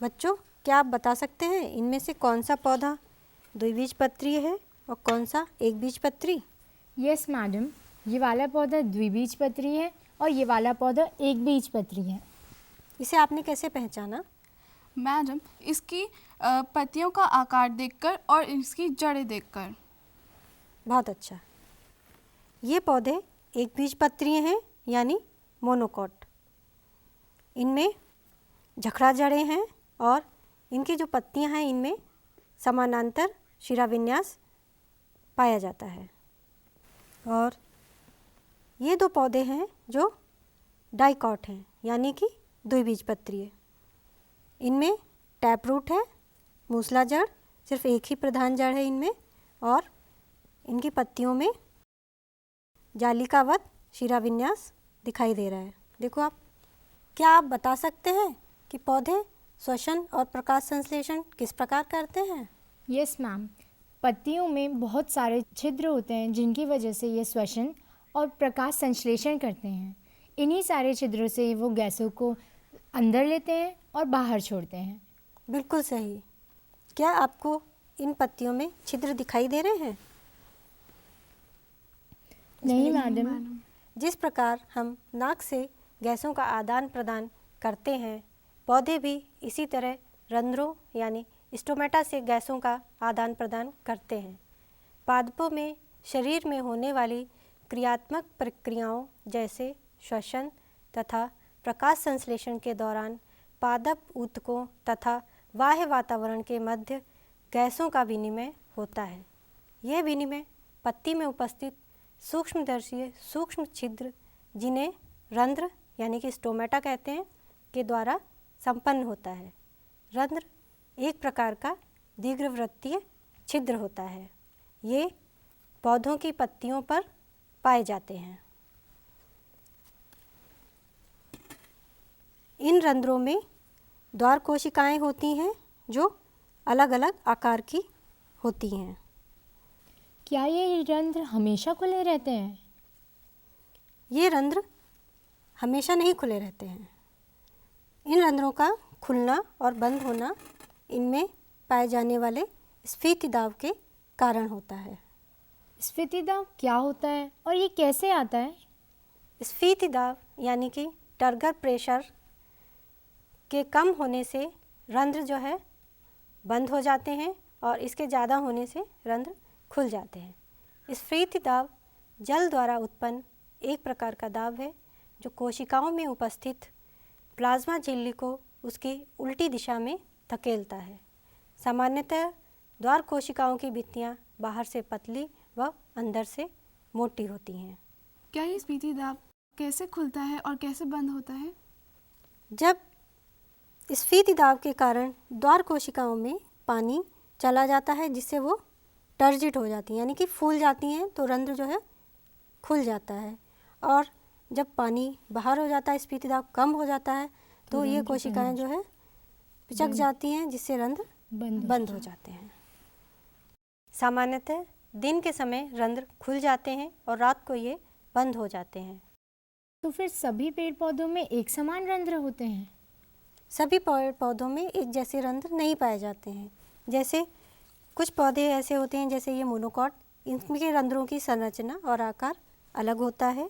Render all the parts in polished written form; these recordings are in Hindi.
बच्चों, क्या आप बता सकते हैं इनमें से कौन सा पौधा द्विबीजपत्री है और कौन सा एक बीजपत्री? यस मैडम, ये वाला पौधा द्विबीजपत्री है और ये वाला पौधा एक बीजपत्री है। इसे आपने कैसे पहचाना? मैडम, इसकी पत्तियों का आकार देखकर और इसकी जड़ें देखकर। बहुत अच्छा। ये पौधे एक बीजपत्रीय हैं यानी मोनोकॉट। इनमें झखड़ा जड़ें हैं और इनकी जो पत्तियां हैं इनमें समानांतर शिराविन्यास पाया जाता है। और ये दो पौधे हैं जो डाइकॉट हैं यानी कि द्विबीजपत्रीय। इनमें टैप रूट है, मूसला जड़, सिर्फ एक ही प्रधान जड़ है इनमें, और इनकी पत्तियों में जालिकावत शिराविन्यास दिखाई दे रहा है। देखो आप, क्या आप बता सकते हैं कि पौधे श्वसन और प्रकाश संश्लेषण किस प्रकार करते हैं? यस मैम, पत्तियों में बहुत सारे छिद्र होते हैं जिनकी वजह से ये श्वसन और प्रकाश संश्लेषण करते हैं। इन्हीं सारे छिद्रों से वो गैसों को अंदर लेते हैं और बाहर छोड़ते हैं। बिल्कुल सही। क्या आपको इन पत्तियों में छिद्र दिखाई दे रहे हैं? नहीं मैडम। जिस प्रकार हम नाक से गैसों का आदान प्रदान करते हैं, पौधे भी इसी तरह रंध्रों यानी स्टोमेटा से गैसों का आदान प्रदान करते हैं। पादपों में शरीर में होने वाली क्रियात्मक प्रक्रियाओं जैसे श्वसन तथा प्रकाश संश्लेषण के दौरान पादप ऊतकों तथा बाह्य वातावरण के मध्य गैसों का विनिमय होता है। यह विनिमय पत्ती में उपस्थित सूक्ष्मदर्शीय सूक्ष्म छिद्र, जिन्हें रंध्र यानी कि स्टोमेटा कहते हैं, के द्वारा संपन्न होता है। रंध्र एक प्रकार का दीर्घवृत्तीय छिद्र होता है। ये पौधों की पत्तियों पर पाए जाते हैं। इन रंध्रों में द्वार कोशिकाएं होती हैं जो अलग अलग आकार की होती हैं। क्या ये रंध्र हमेशा खुले रहते हैं? ये रंध्र हमेशा नहीं खुले रहते हैं। इन रंध्रों का खुलना और बंद होना इनमें पाए जाने वाले स्फीति दाब के कारण होता है। स्फीति दाब क्या होता है और ये कैसे आता है? स्फीति दाब यानी कि टर्गर प्रेशर के कम होने से रंध्र जो है बंद हो जाते हैं और इसके ज़्यादा होने से रंध्र खुल जाते हैं। स्फीति दाब जल द्वारा उत्पन्न एक प्रकार का दाब है जो कोशिकाओं में उपस्थित प्लाज्मा झिल्ली को उसकी उल्टी दिशा में धकेलता है। सामान्यतः द्वार कोशिकाओं की भित्तियाँ बाहर से पतली व अंदर से मोटी होती हैं। क्या ये स्फीति दाब कैसे खुलता है और कैसे बंद होता है? जब स्फीति दाब के कारण द्वार कोशिकाओं में पानी चला जाता है जिससे वो टर्जिट हो जाती हैं यानी कि फूल जाती हैं, तो रंध्र जो है खुल जाता है। और जब पानी बाहर हो जाता है, स्फीति दाब कम हो जाता है, तो ये कोशिकाएं जो है पिचक जाती हैं जिससे रंध्र बंद हो जाते हैं। सामान्यतः दिन के समय रंध्र खुल जाते हैं और रात को ये बंद हो जाते हैं। तो फिर सभी पेड़ पौधों में एक समान रंध्र होते हैं? सभी पेड़ पौधों में एक जैसे रंध्र नहीं पाए जाते हैं। जैसे कुछ पौधे ऐसे होते हैं जैसे ये मोनोकॉट, इनके रंध्रों की संरचना और आकार अलग होता है,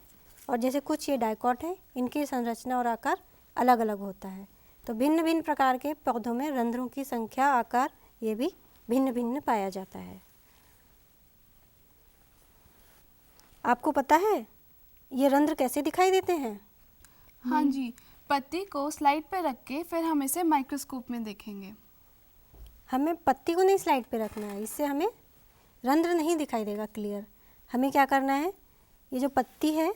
और जैसे कुछ ये डाइकॉट है, इनकी संरचना और आकार अलग अलग होता है। तो भिन्न भिन्न प्रकार के पौधों में रंध्रों की संख्या, आकार ये भी भिन्न भिन्न पाया जाता है। आपको पता है ये रंध्र कैसे दिखाई देते हैं? हाँ जी, पत्ती को स्लाइड पर रख के फिर हम इसे माइक्रोस्कोप में देखेंगे। हमें पत्ती को नहीं स्लाइड पे रखना है, इससे हमें रंध्र नहीं दिखाई देगा क्लियर। हमें क्या करना है, ये जो पत्ती है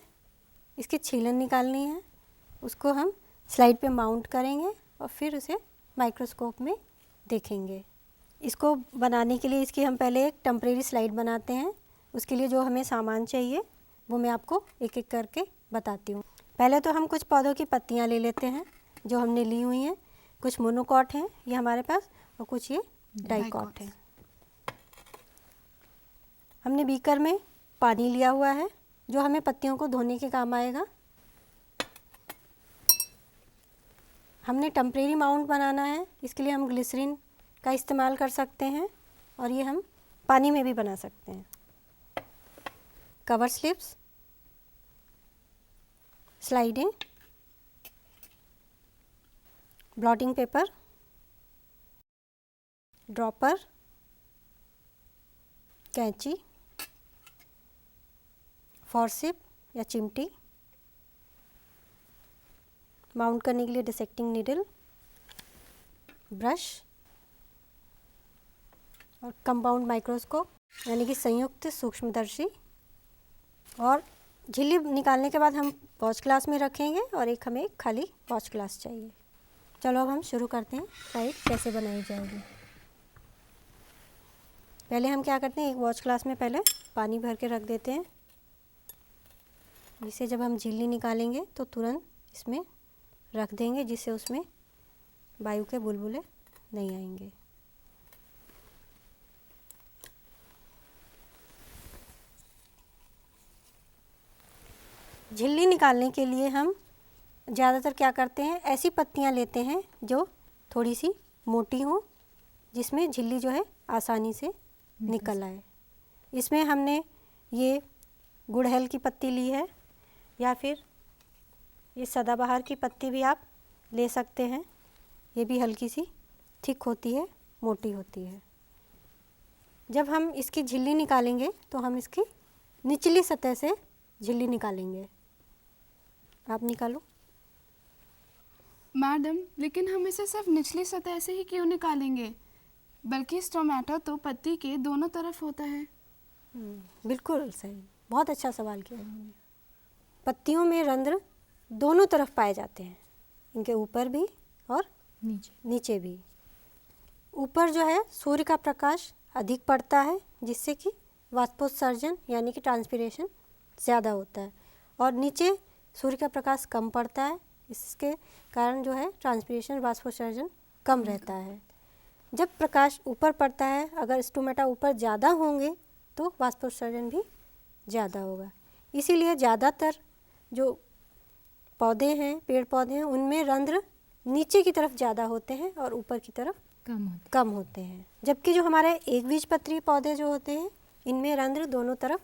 इसकी छीलन निकालनी है, उसको हम स्लाइड पे माउंट करेंगे और फिर उसे माइक्रोस्कोप में देखेंगे। इसको बनाने के लिए इसकी हम पहले एक टेम्परेरी स्लाइड बनाते हैं। उसके लिए जो हमें सामान चाहिए वो मैं आपको एक एक करके बताती हूँ। पहले तो हम कुछ पौधों की पत्तियाँ ले लेते हैं जो हमने ली हुई हैं। कुछ मोनोकॉट हैं ये हमारे पास, और कुछ ये डाइकॉट हैं। हमने बीकर में पानी लिया हुआ है जो हमें पत्तियों को धोने के काम आएगा। हमने टेम्परेरी माउंट बनाना है, इसके लिए हम ग्लिसरीन का इस्तेमाल कर सकते हैं और ये हम पानी में भी बना सकते हैं। Cover slips, sliding, blotting paper, dropper, कैंची, फॉरसिप या चिमटी, माउंट करने के लिए डिसेक्टिंग नीडल, ब्रश और कंपाउंड माइक्रोस्कोप यानी कि संयुक्त सूक्ष्मदर्शी। और झिल्ली निकालने के बाद हम वॉच ग्लास में रखेंगे और एक हमें खाली वॉच ग्लास चाहिए। चलो अब हम शुरू करते हैं स्लाइड कैसे बनाई जाएगी। पहले हम क्या करते हैं, एक वॉच ग्लास में पहले पानी भर के रख देते हैं, जिसे जब हम झिल्ली निकालेंगे तो तुरंत इसमें रख देंगे, जिससे उसमें वायु के बुलबुले नहीं आएंगे। झिल्ली निकालने के लिए हम ज़्यादातर क्या करते हैं, ऐसी पत्तियां लेते हैं जो थोड़ी सी मोटी हो, जिसमें झिल्ली जो है आसानी से निकल आए। इसमें हमने ये गुड़हल की पत्ती ली है या फिर ये सदाबहार की पत्ती भी आप ले सकते हैं। ये भी हल्की सी थिक होती है, मोटी होती है। जब हम इसकी झिल्ली निकालेंगे तो हम इसकी निचली सतह से झिल्ली निकालेंगे। आप निकालो। मैडम, लेकिन हम इसे सिर्फ निचली सतह से ही क्यों निकालेंगे, बल्कि इस टोमेटो तो पत्ती के दोनों तरफ होता है। बिल्कुल सही, बहुत अच्छा सवाल किया उन्होंने। पत्तियों में रंध्र दोनों तरफ पाए जाते हैं, इनके ऊपर भी और नीचे भी। ऊपर जो है सूर्य का प्रकाश अधिक पड़ता है, जिससे कि वाष्पोत्सर्जन यानी कि ट्रांसपिरेशन ज़्यादा होता है, और नीचे सूर्य का प्रकाश कम पड़ता है, इसके कारण जो है ट्रांसपिरेशन वाष्पोत्सर्जन कम रहता है। जब प्रकाश ऊपर पड़ता है, अगर स्टोमेटा ऊपर ज़्यादा होंगे तो वाष्पोत्सर्जन भी ज़्यादा होगा। इसीलिए ज़्यादातर जो पौधे हैं, पेड़ पौधे हैं, उनमें रंध्र नीचे की तरफ ज़्यादा होते हैं और ऊपर की तरफ कम होते हैं। जबकि जो हमारे एकबीजपत्री पौधे जो होते हैं, इनमें रंध्र दोनों तरफ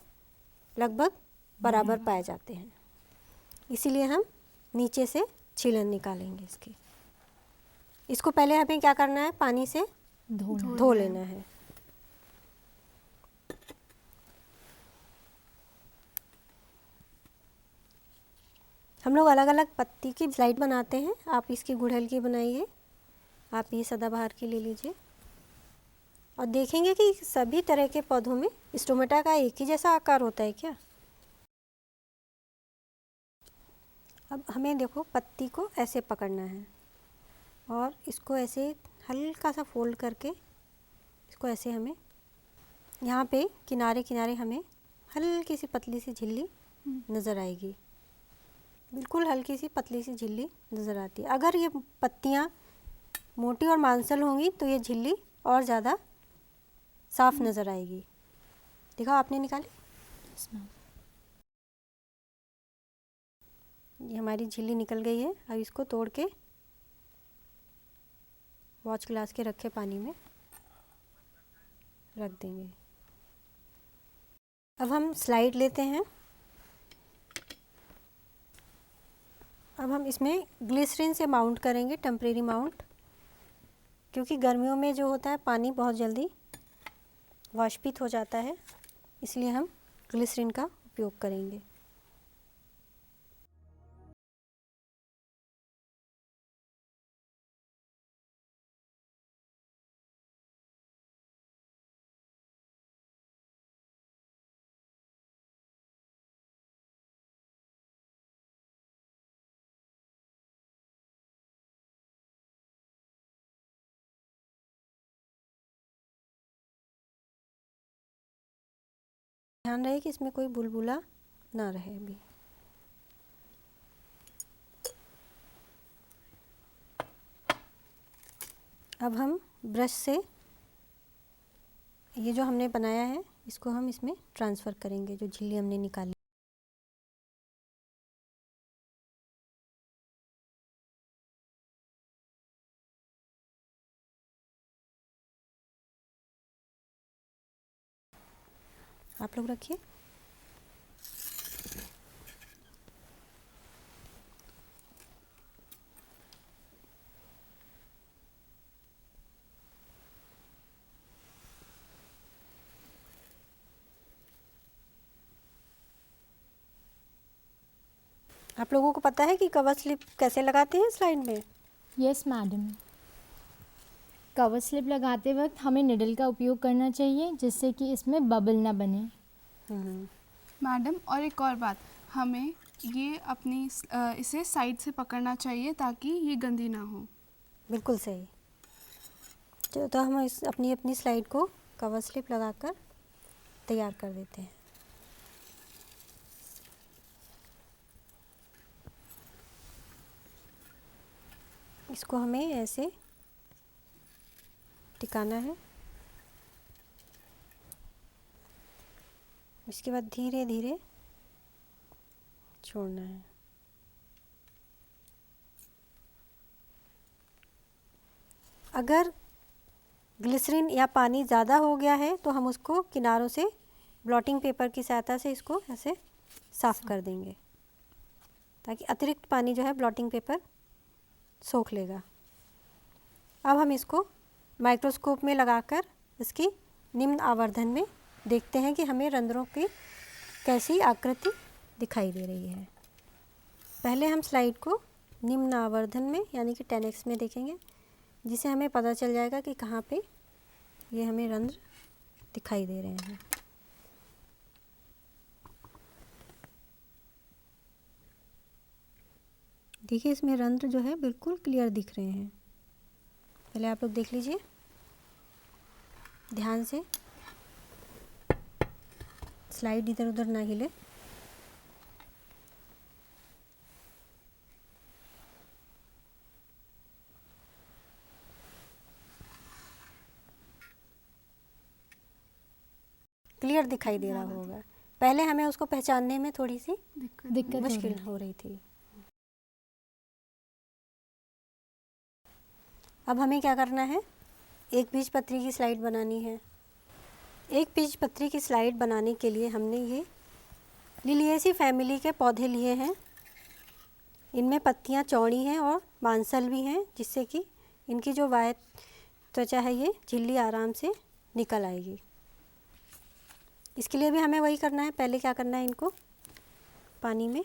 लगभग बराबर पाए जाते हैं। इसीलिए हम नीचे से छीलन निकालेंगे इसकी। इसको पहले हमें क्या करना है, पानी से धो लेना है। हम लोग अलग अलग पत्ती की स्लाइड बनाते हैं। आप इसकी गुड़हल की बनाइए, आप ये सदाबहार की ले लीजिए, और देखेंगे कि सभी तरह के पौधों में स्टोमेटा का एक ही जैसा आकार होता है क्या। अब हमें देखो पत्ती को ऐसे पकड़ना है और इसको ऐसे हल्का सा फोल्ड करके इसको ऐसे हमें यहाँ पे किनारे किनारे हमें हल्की सी पतली सी झिल्ली नज़र आएगी। बिल्कुल हल्की सी पतली सी झिल्ली नज़र आती है। अगर ये पत्तियाँ मोटी और मांसल होंगी तो ये झिल्ली और ज़्यादा साफ नज़र आएगी। दिखाओ, आपने निकाली। ये हमारी झिल्ली निकल गई है। अब इसको तोड़ के वॉच ग्लास के रखे पानी में रख देंगे। अब हम स्लाइड लेते हैं। अब हम इसमें ग्लिसरीन से माउंट करेंगे, टेम्परेरी माउंट, क्योंकि गर्मियों में जो होता है पानी बहुत जल्दी वाष्पित हो जाता है, इसलिए हम ग्लिसरीन का उपयोग करेंगे। ध्यान रहे कि इसमें कोई बुलबुला ना रहे अभी। अब हम ब्रश से ये जो हमने बनाया है इसको हम इसमें ट्रांसफ़र करेंगे, जो झिल्ली हमने निकाली। आप लोग रखिए। आप लोगों को पता है कि कवर स्लिप कैसे लगाते हैं स्लाइड में? Yes madam. कवर स्लिप लगाते वक्त हमें निडल का उपयोग करना चाहिए जिससे कि इसमें बबल ना बने। मैडम, और एक और बात, हमें ये अपनी इसे साइड से पकड़ना चाहिए ताकि ये गंदी ना हो। बिल्कुल सही। तो हम इस अपनी अपनी स्लाइड को कवर स्लिप लगाकर तैयार कर देते हैं। इसको हमें ऐसे टिकाना है। इसके बाद धीरे धीरे छोड़ना है। अगर ग्लिसरीन या पानी ज़्यादा हो गया है तो हम उसको किनारों से ब्लॉटिंग पेपर की सहायता से इसको ऐसे साफ़ कर देंगे ताकि अतिरिक्त पानी जो है ब्लॉटिंग पेपर सोख लेगा। अब हम इसको माइक्रोस्कोप में लगाकर इसकी निम्न आवर्धन में देखते हैं कि हमें रंध्रों की कैसी आकृति दिखाई दे रही है। पहले हम स्लाइड को निम्न आवर्धन में यानी कि 10x में देखेंगे, जिसे हमें पता चल जाएगा कि कहाँ पे ये हमें रंध्र दिखाई दे रहे हैं। देखिए इसमें रंध्र जो है बिल्कुल क्लियर दिख रहे हैं। पहले आप लोग देख लीजिए ध्यान से, स्लाइड इधर उधर ना हिले। क्लियर दिखाई दे रहा होगा। पहले हमें उसको पहचानने में थोड़ी सी दिक्कत मुश्किल हो रही थी। अब हमें क्या करना है, एक बीजपत्री की स्लाइड बनानी है। एक बीजपत्री की स्लाइड बनाने के लिए हमने ये लिलिएसी फैमिली के पौधे लिए हैं। इनमें पत्तियां चौड़ी हैं और मांसल भी हैं, जिससे कि इनकी जो बाह्य त्वचा है ये झिल्ली आराम से निकल आएगी। इसके लिए भी हमें वही करना है। पहले क्या करना है, इनको पानी में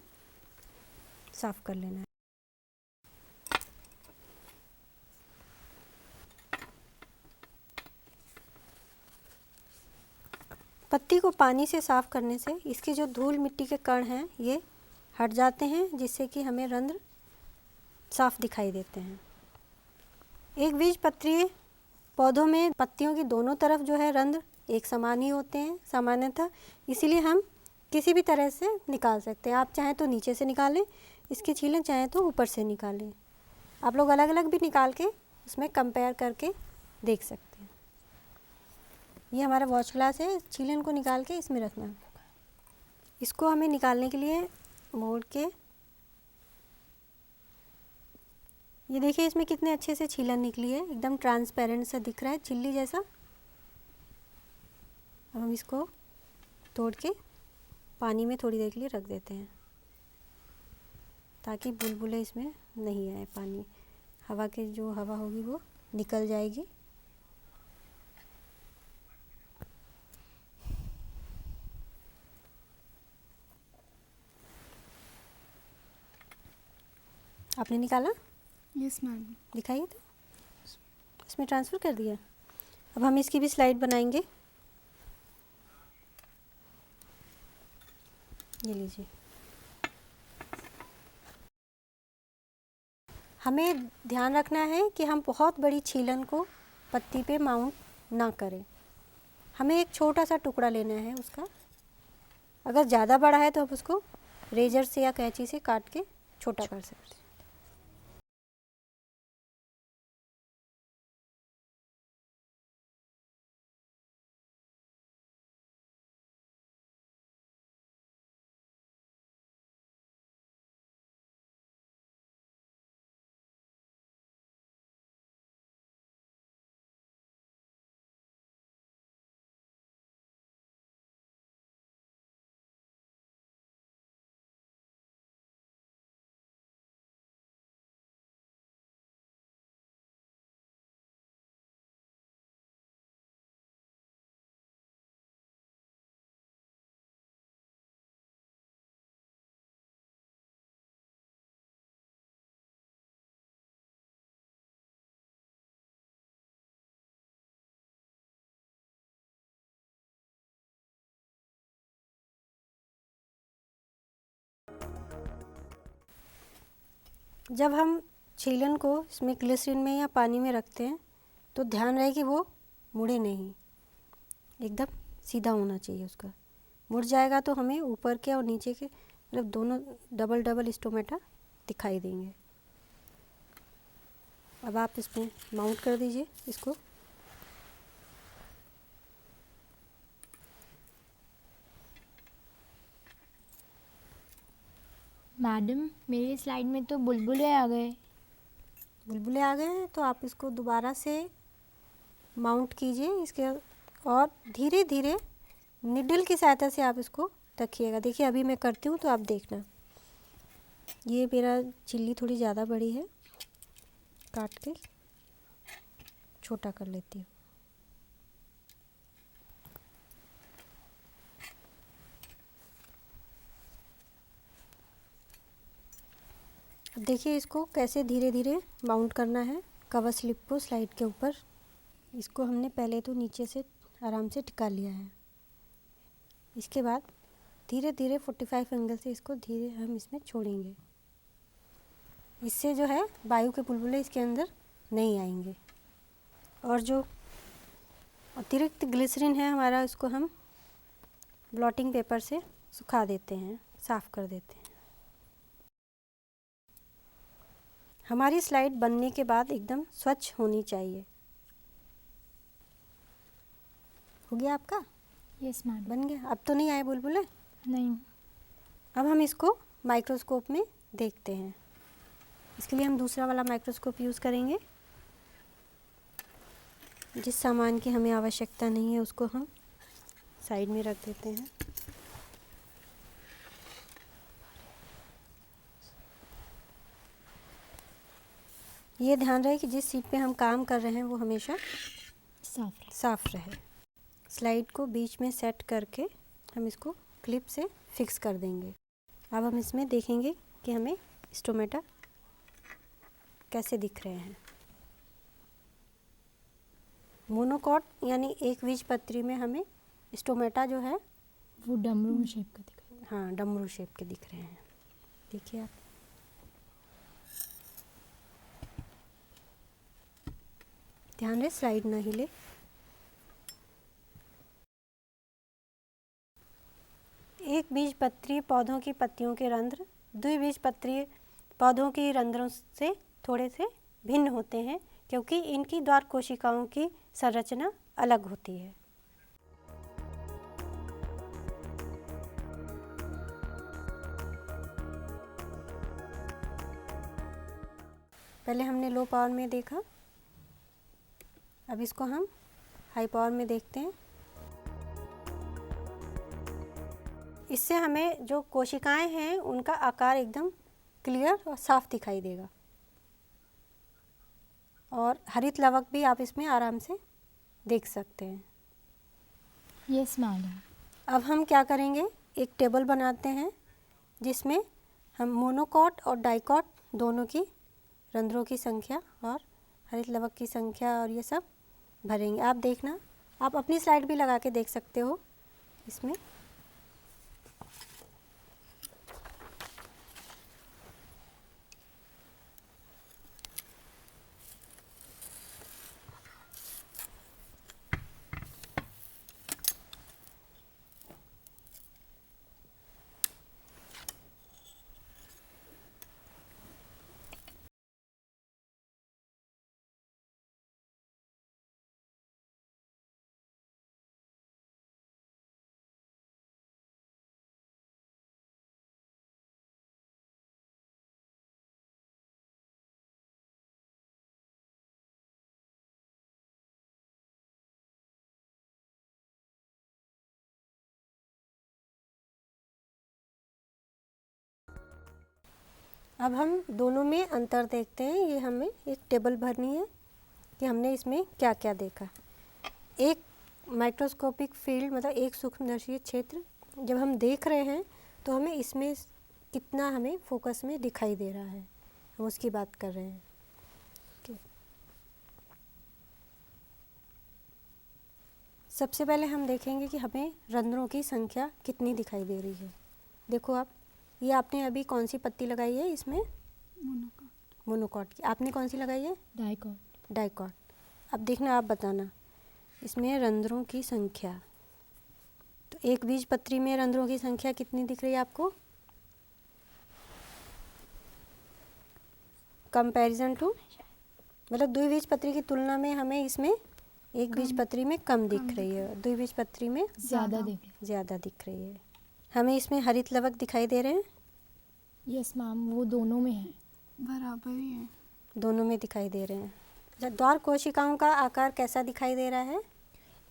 साफ़ कर लेना है। पत्ती को पानी से साफ़ करने से इसके जो धूल मिट्टी के कण हैं ये हट जाते हैं, जिससे कि हमें रंध्र साफ दिखाई देते हैं। एक बीजपत्री पौधों में पत्तियों की दोनों तरफ जो है रंध्र एक समान ही होते हैं सामान्यतः, इसीलिए हम किसी भी तरह से निकाल सकते हैं। आप चाहें तो नीचे से निकालें इसकी छीलें, चाहें तो ऊपर से निकालें। आप लोग अलग अलग भी निकाल के उसमें कंपेयर करके देख सकते हैं। ये हमारा वॉच ग्लास है, छीलन को निकाल के इसमें रखना। इसको हमें निकालने के लिए मोड़ के, ये देखिए इसमें कितने अच्छे से छीलन निकली है, एकदम ट्रांसपेरेंट सा दिख रहा है, झिल्ली जैसा। अब हम इसको तोड़ के पानी में थोड़ी देर के लिए रख देते हैं ताकि बुलबुले इसमें नहीं आए। पानी हवा की जो हवा होगी वो निकल जाएगी। आपने निकाला? Yes ma'am. दिखाइए तो, इसमें ट्रांसफ़र कर दिया। अब हम इसकी भी स्लाइड बनाएंगे। ये लीजिए। हमें ध्यान रखना है कि हम बहुत बड़ी छीलन को पत्ती पे माउंट ना करें। हमें एक छोटा सा टुकड़ा लेना है उसका। अगर ज़्यादा बड़ा है तो आप उसको रेजर से या कैंची से काट के छोटा कर सकते हैं। जब हम छीलन को इसमें ग्लिसरीन में या पानी में रखते हैं तो ध्यान रहे कि वो मुड़े नहीं, एकदम सीधा होना चाहिए उसका। मुड़ जाएगा तो हमें ऊपर के और नीचे के मतलब दोनों डबल डबल स्टोमेटा दिखाई देंगे। अब आप इसमें माउंट कर दीजिए इसको। मैडम मेरी स्लाइड में तो बुलबुले आ गए। बुलबुले आ गए हैं तो आप इसको दोबारा से माउंट कीजिए इसके, और धीरे धीरे निडल की सहायता से आप इसको रखिएगा। देखिए अभी मैं करती हूँ तो आप देखना। ये मेरा चिल्ली थोड़ी ज़्यादा बड़ी है, काट के छोटा कर लेती हूँ। अब देखिए इसको कैसे धीरे धीरे माउंट करना है कवर स्लिप को स्लाइड के ऊपर। इसको हमने पहले तो नीचे से आराम से टिका लिया है। इसके बाद धीरे धीरे 45 एंगल से इसको धीरे हम इसमें छोड़ेंगे। इससे जो है वायु के बुलबुले इसके अंदर नहीं आएंगे। और जो अतिरिक्त ग्लिसरीन है हमारा, इसको हम ब्लॉटिंग पेपर से सुखा देते हैं, साफ़ कर देते हैं। हमारी स्लाइड बनने के बाद एकदम स्वच्छ होनी चाहिए। हो गया आपका? Yes madam. बन गया? अब तो नहीं आए बुलबुले? नहीं। अब हम इसको माइक्रोस्कोप में देखते हैं। इसके लिए हम दूसरा वाला माइक्रोस्कोप यूज़ करेंगे। जिस सामान की हमें आवश्यकता नहीं है उसको हम साइड में रख देते हैं। ये ध्यान रहे कि जिस सीट पे हम काम कर रहे हैं वो हमेशा साफ रहे। स्लाइड को बीच में सेट करके हम इसको क्लिप से फिक्स कर देंगे। अब हम इसमें देखेंगे कि हमें स्टोमेटा कैसे दिख रहे हैं। मोनोकॉट यानी एक बीजपत्री में हमें स्टोमेटा जो है वो डमरू शेप का दिख रहा है। हाँ, डमरू शेप के दिख रहे हैं। देखिए आप, ध्यान रहे स्लाइड ना हिले। एक बीजपत्री पौधों की पत्तियों के रंध्र द्विबीजपत्री पौधों की रंध्रों से थोड़े से भिन्न होते हैं, क्योंकि इनकी द्वार कोशिकाओं की संरचना अलग होती है। पहले हमने लो पावर में देखा, अब इसको हम हाई पावर में देखते हैं। इससे हमें जो कोशिकाएं हैं उनका आकार एकदम क्लियर और साफ दिखाई देगा। और हरित लवक भी आप इसमें आराम से देख सकते हैं। Yes madam. अब हम क्या करेंगे, एक टेबल बनाते हैं जिसमें हम मोनोकॉट और डाइकॉट दोनों की रंध्रों की संख्या और हरित लवक की संख्या और ये सब भरेंगे। आप देखना, आप अपनी स्लाइड भी लगा के देख सकते हो इसमें। अब हम दोनों में अंतर देखते हैं। ये हमें एक टेबल भरनी है कि हमने इसमें क्या क्या देखा। एक माइक्रोस्कोपिक फील्ड मतलब एक सूक्ष्मदर्शी क्षेत्र जब हम देख रहे हैं तो हमें इसमें कितना हमें फोकस में दिखाई दे रहा है, हम उसकी बात कर रहे हैं। सबसे पहले हम देखेंगे कि हमें रंध्रों की संख्या कितनी दिखाई दे रही है। देखो आप, ये आपने अभी कौन सी पत्ती लगाई है इसमें? मोनोकॉट की। आपने कौन सी लगाई है? डाइकॉट। डाइकॉट। अब देखना, आप बताना इसमें रंध्रों की संख्या। तो एक बीजपत्री में रंध्रों की संख्या कितनी दिख रही है आपको? कंपैरिजन टू, मतलब द्विबीजपत्री की तुलना में हमें इसमें एक बीजपत्री में कम दिख रही है, द्विबीजपत्री में ज़्यादा दिख रही ज़्यादा दिख रही है। हमें इसमें हरित लवक दिखाई दे रहे हैं? है। यस मैम, वो दोनों में है। बराबर ही है। दोनों में दिखाई दे रहे हैं। द्वार कोशिकाओं का आकार कैसा दिखाई दे रहा है?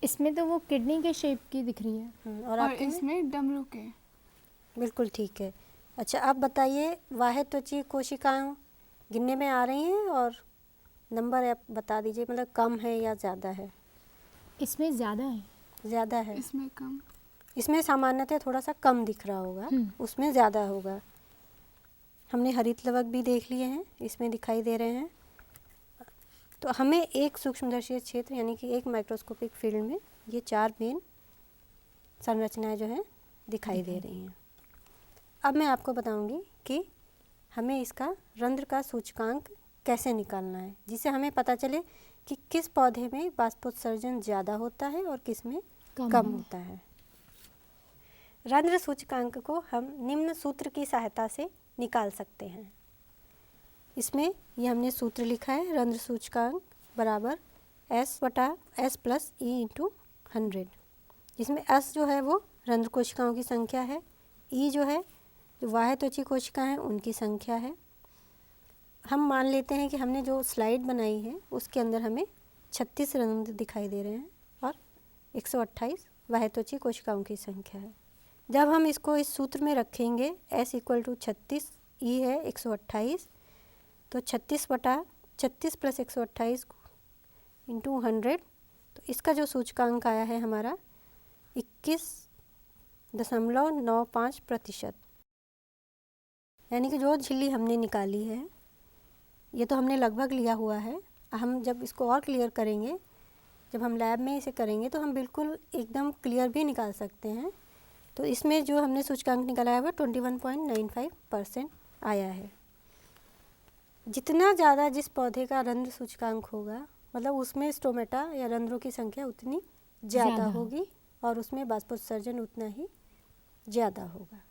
इसमें तो वो किडनी के शेप की दिख रही है। और और आपके में? इसमें डमरू के। बिल्कुल ठीक है। अच्छा, अब बताइए, बाह्य त्वचीय कोशिकाएं गिनने में आ रही हैं और नंबर आप बता दीजिए, मतलब कम है या ज़्यादा है? इसमें ज़्यादा है। ज़्यादा है। इसमें कम। इसमें सामान्यतः थोड़ा सा कम दिख रहा होगा, उसमें ज़्यादा होगा। हमने हरित लवक भी देख लिए हैं, इसमें दिखाई दे रहे हैं। तो हमें एक सूक्ष्मदर्शी क्षेत्र यानी कि एक माइक्रोस्कोपिक फील्ड में ये 4 मेन संरचनाएं जो हैं दिखाई दे रही हैं। अब मैं आपको बताऊंगी कि हमें इसका रंध्र का सूचकांक कैसे निकालना है, जिससे हमें पता चले कि किस पौधे में बाष्पोत्सर्जन ज़्यादा होता है और किस में कम होता है। रंध्र सूचकांक को हम निम्न सूत्र की सहायता से निकाल सकते हैं। इसमें ये हमने सूत्र लिखा है, रंध्र सूचकांक बराबर S/S+E/100, जिसमें S जो है वो रंध्र कोशिकाओं की संख्या है, E जो है जो बाह्य त्वचीय कोशिकाएं हैं उनकी संख्या है। हम मान लेते हैं कि हमने जो स्लाइड बनाई है उसके अंदर हमें 36 रंध्र दिखाई दे रहे हैं और 128 बाह्य त्वचीय कोशिकाओं की संख्या है। जब हम इसको इस सूत्र में रखेंगे, S = 36, E है 128, तो 36 + 128 × 100, तो इसका जो सूचकांक आया है हमारा 21.95%। यानी कि जो झिल्ली हमने निकाली है, ये तो हमने लगभग लिया हुआ है। हम जब इसको और क्लियर करेंगे, जब हम लैब में इसे करेंगे तो हम बिल्कुल एकदम क्लियर भी निकाल सकते हैं। तो इसमें जो हमने सूचकांक निकाला है वो 21.95% आया है। जितना ज़्यादा जिस पौधे का रंध्र सूचकांक होगा, मतलब उसमें स्टोमेटा या रंध्रों की संख्या उतनी ज़्यादा होगी और उसमें बाष्पोत्सर्जन उतना ही ज़्यादा होगा।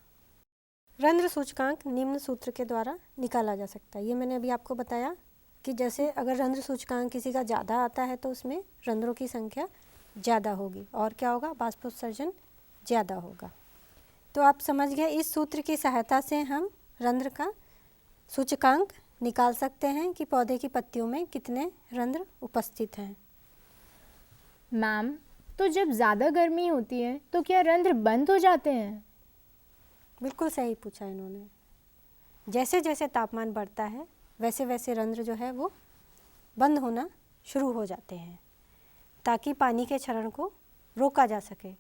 रंध्र सूचकांक निम्न सूत्र के द्वारा निकाला जा सकता है। ये मैंने अभी आपको बताया कि जैसे अगर रंध्र सूचकांक किसी का ज़्यादा आता है तो उसमें रंध्रों की संख्या ज़्यादा होगी और क्या होगा, बाष्पोत्सर्जन ज़्यादा होगा। तो आप समझ गए, इस सूत्र की सहायता से हम रंध्र का सूचकांक निकाल सकते हैं कि पौधे की पत्तियों में कितने रंध्र उपस्थित हैं। मैम, तो जब ज़्यादा गर्मी होती है तो क्या रंध्र बंद हो जाते हैं? बिल्कुल सही पूछा इन्होंने। जैसे जैसे तापमान बढ़ता है वैसे वैसे रंध्र जो है वो बंद होना शुरू हो जाते हैं, ताकि पानी के क्षरण को रोका जा सके।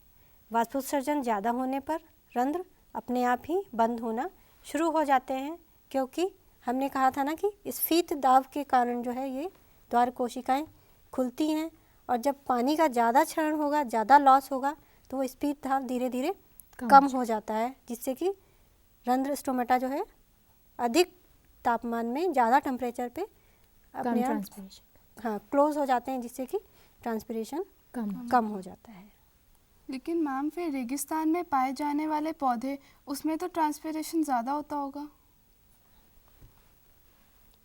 बाष्पोत्सर्जन ज़्यादा होने पर रंध्र अपने आप ही बंद होना शुरू हो जाते हैं, क्योंकि हमने कहा था ना कि स्फीत दाब के कारण जो है ये द्वार कोशिकाएं खुलती हैं, और जब पानी का ज़्यादा क्षरण होगा, ज़्यादा लॉस होगा, तो वो स्फीत दाब धीरे धीरे कम हो जाता है, जिससे कि रंध्र स्टोमेटा जो है अधिक तापमान में ज़्यादा टेम्परेचर पे अपने आप क्लोज हो जाते हैं, जिससे कि ट्रांसपिरेशन कम हो जाता है। लेकिन मैम, फिर रेगिस्तान में पाए जाने वाले पौधे, उसमें तो ट्रांसपिरेशन ज़्यादा होता होगा।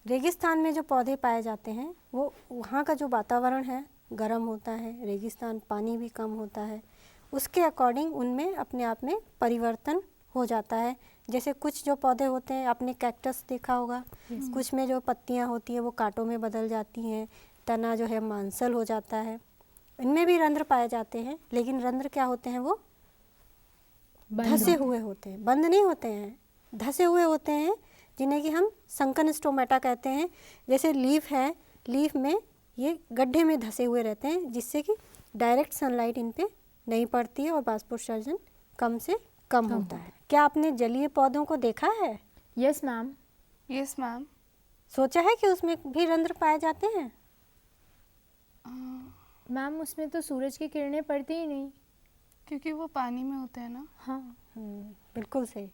रेगिस्तान में जो पौधे पाए जाते हैं वो वहाँ का जो वातावरण है गर्म होता है, रेगिस्तान पानी भी कम होता है, उसके अकॉर्डिंग उनमें अपने आप में परिवर्तन हो जाता है। जैसे कुछ जो पौधे होते हैं, आपने कैक्टस देखा होगा, कुछ में जो पत्तियाँ होती हैं वो कांटों में बदल जाती हैं, तना जो है मांसल हो जाता है। इनमें भी रंध्र पाए जाते हैं, लेकिन रंध्र क्या होते हैं, वो धसे हुए होते हैं, बंद नहीं होते हैं, धसे हुए होते हैं, जिन्हें कि हम संकन स्टोमेटा कहते हैं। जैसे लीफ है, लीफ में ये गड्ढे में धसे हुए रहते हैं, जिससे कि डायरेक्ट सनलाइट इन पे नहीं पड़ती है और बाष्पोत्सर्जन कम से कम होता है। क्या आपने जलीय पौधों को देखा है? Yes ma'am. Yes ma'am. सोचा है कि उसमें भी रंध्र पाए जाते हैं? मैम, उसमें तो सूरज की किरणें पड़ती ही नहीं, क्योंकि वो पानी में होते हैं ना। हाँ। बिल्कुल सही।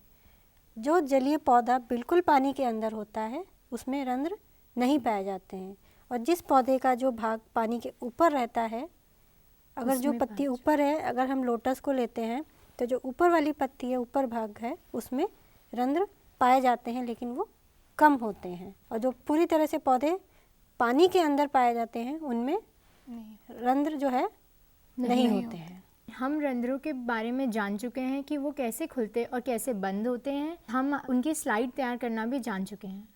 जो जलीय पौधा बिल्कुल पानी के अंदर होता है उसमें रंध्र नहीं पाए जाते हैं। और जिस पौधे का जो भाग पानी के ऊपर रहता है, अगर जो उसमें पत्ती पाए ऊपर है, अगर हम लोटस को लेते हैं तो जो ऊपर वाली पत्ती है, ऊपर भाग है, उसमें रंध्र पाए जाते हैं, लेकिन वो कम होते हैं। और जो पूरी तरह से पौधे पानी के अंदर पाए जाते हैं उनमें नहीं। रंध्र जो है नहीं होते हैं। हम रंध्रों के बारे में जान चुके हैं कि वो कैसे खुलते और कैसे बंद होते हैं। हम उनकी स्लाइड तैयार करना भी जान चुके हैं।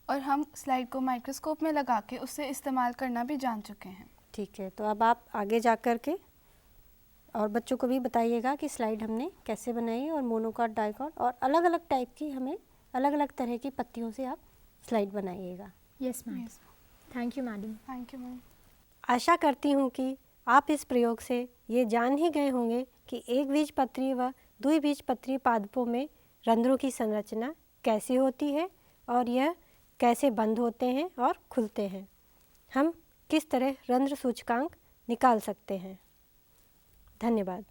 और हम स्लाइड को माइक्रोस्कोप में लगा के उससे इस्तेमाल करना भी जान चुके हैं। ठीक है, तो अब आप आगे जा कर के और बच्चों को भी बताइएगा कि स्लाइड हमने कैसे बनाई और मोनोकॉट, डाइकॉट और अलग अलग टाइप की, हमें अलग अलग तरह की पत्तियों से आप स्लाइड बनाइएगा। Yes ma'am. Thank you madam. Thank you ma'am. आशा करती हूँ कि आप इस प्रयोग से ये जान ही गए होंगे कि एक बीजपत्री व द्विबीजपत्री पादपों में रंध्रों की संरचना कैसी होती है और यह कैसे बंद होते हैं और खुलते हैं। हम किस तरह रंध्र सूचकांक निकाल सकते हैं। धन्यवाद।